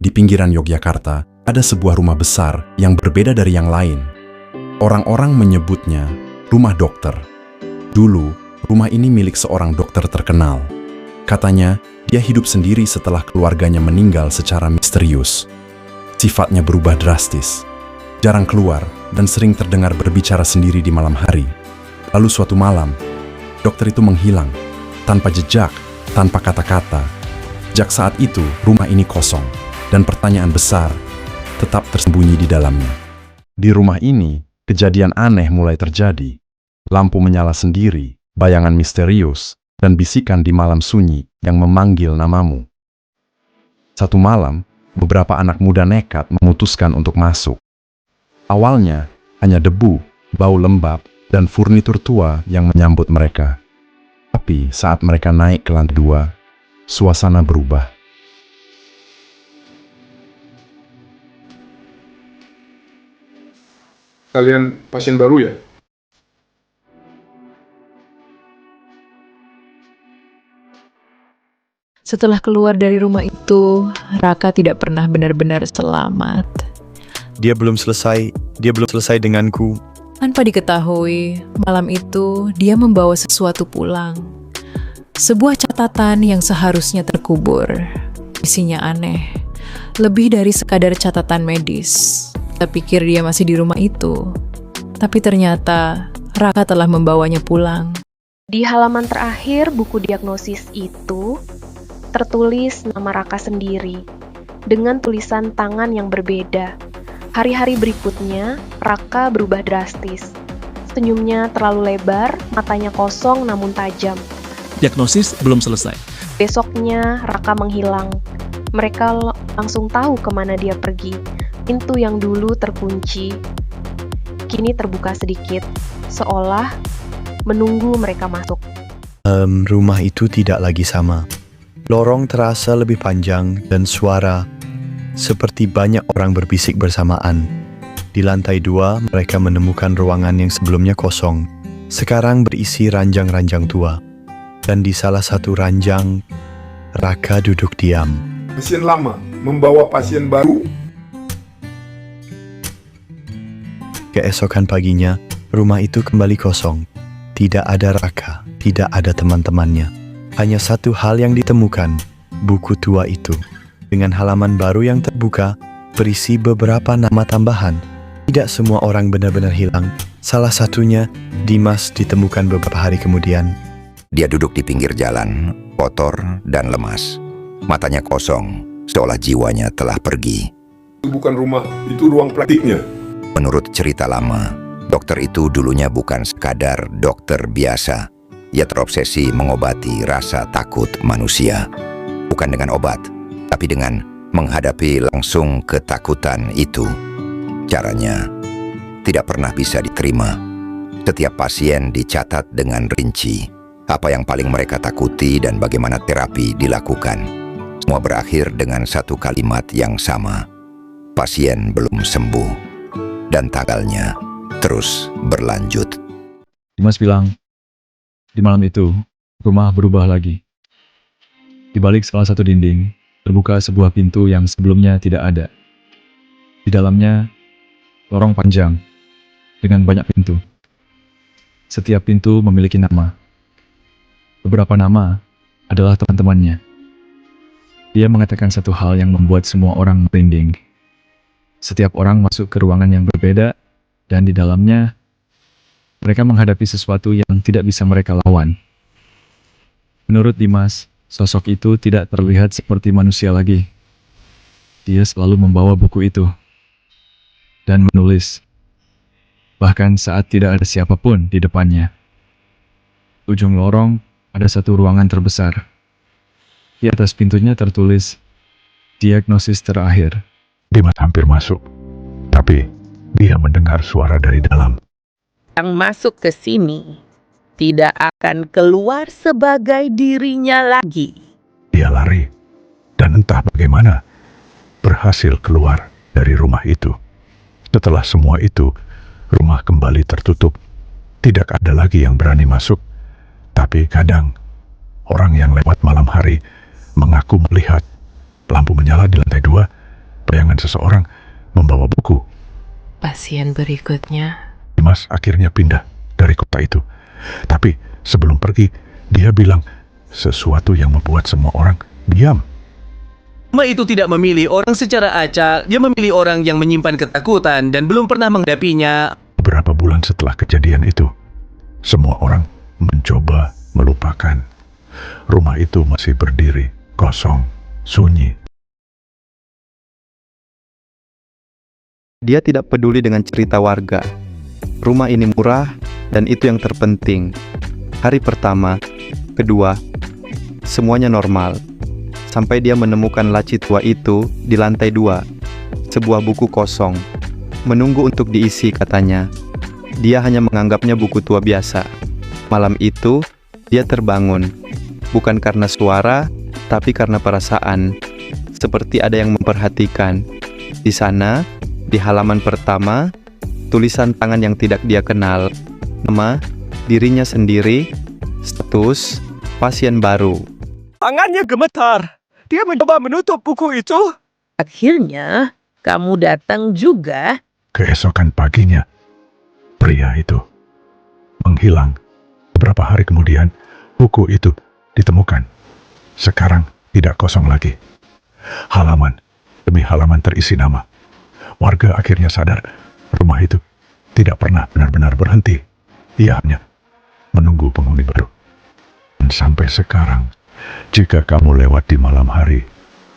Di pinggiran Yogyakarta, ada sebuah rumah besar yang berbeda dari yang lain. Orang-orang menyebutnya rumah dokter. Dulu, rumah ini milik seorang dokter terkenal. Katanya, dia hidup sendiri setelah keluarganya meninggal secara misterius. Sifatnya berubah drastis, jarang keluar dan sering terdengar berbicara sendiri di malam hari. Lalu suatu malam, dokter itu menghilang, tanpa jejak, tanpa kata-kata. Sejak saat itu, rumah ini kosong, dan pertanyaan besar tetap tersembunyi di dalamnya. Di rumah ini, kejadian aneh mulai terjadi. Lampu menyala sendiri, bayangan misterius, dan bisikan di malam sunyi yang memanggil namamu. Satu malam, beberapa anak muda nekat memutuskan untuk masuk. Awalnya, hanya debu, bau lembab, dan furnitur tua yang menyambut mereka. Tapi saat mereka naik ke lantai 2, suasana berubah. Kalian pasien baru ya? Setelah keluar dari rumah itu, Raka tidak pernah benar-benar selamat. Dia belum selesai denganku. Tanpa diketahui, malam itu dia membawa sesuatu pulang. Sebuah catatan yang seharusnya terkubur. Isinya aneh, lebih dari sekadar catatan medis. Kita pikir dia masih di rumah itu, tapi ternyata Raka telah membawanya pulang. Di halaman terakhir buku diagnosis itu, tertulis nama Raka sendiri, dengan tulisan tangan yang berbeda. Hari-hari berikutnya, Raka berubah drastis. Senyumnya terlalu lebar, matanya kosong namun tajam. Diagnosis belum selesai. Besoknya, Raka menghilang. Mereka langsung tahu kemana dia pergi. Pintu yang dulu terkunci, kini terbuka sedikit, seolah menunggu mereka masuk. Rumah itu tidak lagi sama. Lorong terasa lebih panjang dan suara seperti banyak orang berbisik bersamaan. Di lantai 2, mereka menemukan ruangan yang sebelumnya kosong. Sekarang berisi ranjang-ranjang tua. Dan di salah satu ranjang, Raka duduk diam. Pasien lama membawa pasien baru. Keesokan paginya, rumah itu kembali kosong. Tidak ada Raka, tidak ada teman-temannya. Hanya satu hal yang ditemukan, buku tua itu. Dengan halaman baru yang terbuka, berisi beberapa nama tambahan. Tidak semua orang benar-benar hilang. Salah satunya, Dimas, ditemukan beberapa hari kemudian. Dia duduk di pinggir jalan, kotor dan lemas. Matanya kosong, seolah jiwanya telah pergi. Itu bukan rumah, itu ruang praktiknya. Menurut cerita lama, dokter itu dulunya bukan sekadar dokter biasa. Ia terobsesi mengobati rasa takut manusia. Bukan dengan obat, tapi dengan menghadapi langsung ketakutan itu. Caranya tidak pernah bisa diterima. Setiap pasien dicatat dengan rinci, apa yang paling mereka takuti dan bagaimana terapi dilakukan. Semua berakhir dengan satu kalimat yang sama. Pasien belum sembuh, dan tanggalnya terus berlanjut. Dimas bilang, di malam itu, rumah berubah lagi. Di balik salah satu dinding, terbuka sebuah pintu yang sebelumnya tidak ada. Di dalamnya, lorong panjang, dengan banyak pintu. Setiap pintu memiliki nama. Beberapa nama adalah teman-temannya. Dia mengatakan satu hal yang membuat semua orang merinding. Setiap orang masuk ke ruangan yang berbeda, dan di dalamnya, mereka menghadapi sesuatu yang tidak bisa mereka lawan. Menurut Dimas, sosok itu tidak terlihat seperti manusia lagi. Dia selalu membawa buku itu dan menulis, bahkan saat tidak ada siapapun di depannya. Ujung lorong ada satu ruangan terbesar. Di atas pintunya tertulis, diagnosis terakhir. Dimas hampir masuk, tapi dia mendengar suara dari dalam. Yang masuk ke sini tidak akan keluar sebagai dirinya lagi. Dia lari, dan entah bagaimana berhasil keluar dari rumah itu. Setelah semua itu, rumah kembali tertutup. Tidak ada lagi yang berani masuk. Tapi kadang, orang yang lewat malam hari mengaku melihat lampu menyala di lantai 2 dengan seseorang membawa buku. Pasien berikutnya. Dimas akhirnya pindah dari kota itu. Tapi sebelum pergi, dia bilang sesuatu yang membuat semua orang diam. Ma itu tidak memilih orang secara acak, dia memilih orang yang menyimpan ketakutan dan belum pernah menghadapinya. Beberapa bulan setelah kejadian itu, semua orang mencoba melupakan. Rumah itu masih berdiri, kosong, sunyi. Dia tidak peduli dengan cerita warga. Rumah ini murah, dan itu yang terpenting. Hari pertama, kedua, semuanya normal. Sampai dia menemukan laci tua itu di lantai 2. Sebuah buku kosong. Menunggu untuk diisi, katanya. Dia hanya menganggapnya buku tua biasa. Malam itu, dia terbangun. Bukan karena suara, tapi karena perasaan. Seperti ada yang memperhatikan. Di sana, di halaman pertama, tulisan tangan yang tidak dia kenal. Nama, dirinya sendiri, status, pasien baru. Tangannya gemetar. Dia mencoba menutup buku itu. Akhirnya, kamu datang juga. Keesokan paginya, pria itu menghilang. Beberapa hari kemudian, buku itu ditemukan. Sekarang tidak kosong lagi. Halaman demi halaman terisi nama. Warga akhirnya sadar, rumah itu tidak pernah benar-benar berhenti. Ia hanya menunggu penghuni baru. Dan sampai sekarang, jika kamu lewat di malam hari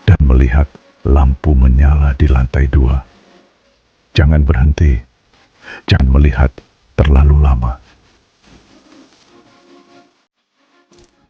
dan melihat lampu menyala di lantai 2, jangan berhenti. Jangan melihat terlalu lama.